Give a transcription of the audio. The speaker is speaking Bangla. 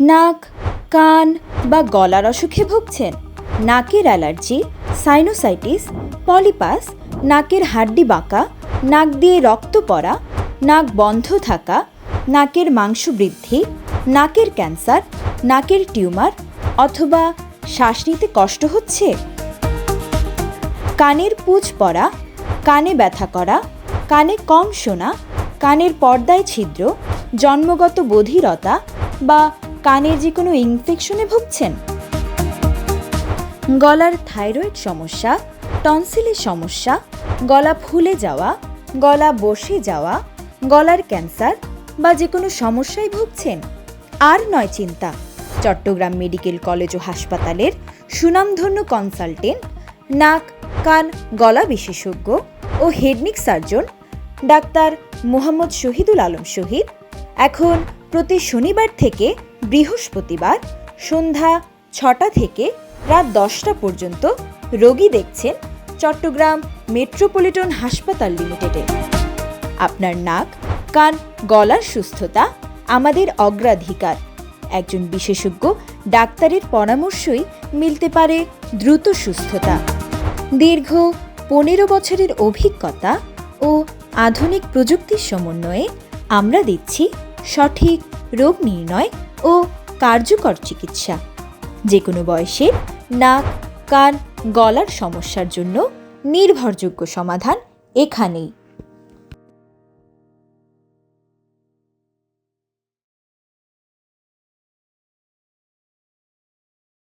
নাক, কান বা গলার অসুখে ভুগছেন? নাকের অ্যালার্জি, সাইনোসাইটিস, পলিপাস, নাকের হাড্ডি বাঁকা, নাক দিয়ে রক্ত পড়া, নাক বন্ধ থাকা, নাকের মাংস বৃদ্ধি, নাকের ক্যান্সার, নাকের টিউমার অথবা শ্বাস নিতে কষ্ট হচ্ছে? কানের পুঁজ পড়া, কানে ব্যথা করা, কানে কম শোনা, কানের পর্দায় ছিদ্র, জন্মগত বধিরতা বা কানের যে কোনো ইনফেকশনে ভুগছেন? গলার থাইরয়েড সমস্যা, টনসিলের সমস্যা, গলা ফুলে যাওয়া, গলা বসে যাওয়া, গলার ক্যান্সার বা যে কোনো সমস্যায় ভুগছেন? আর নয় চিন্তা, চট্টগ্রাম মেডিকেল কলেজ ও হাসপাতালের সুনামধন্য কনসালটেন্ট, নাক, কান, গলা বিশেষজ্ঞ ও head neck surgeon doctor Mohammad Shahidul Alam Shahid এখন প্রতি শনিবার থেকে বৃহস্পতিবার সন্ধ্যা 6টা থেকে রাত 10টা পর্যন্ত রোগী দেখছেন চট্টগ্রাম মেট্রোপলিটন হাসপাতাল লিমিটেডে। আপনার নাক, কান, গলার সুস্থতা আমাদের অগ্রাধিকার। একজন বিশেষজ্ঞ ডাক্তারের পরামর্শই মিলতে পারে দ্রুত সুস্থতা। দীর্ঘ 15 বছরের অভিজ্ঞতা ও আধুনিক প্রযুক্তির সমন্বয়ে আমরা দিচ্ছি সঠিক রোগ নির্ণয় ও কার্যকর চিকিৎসা। যে কোনো বয়সের নাক, কান, গলার সমস্যার জন্য নির্ভরযোগ্য সমাধান এখানেই।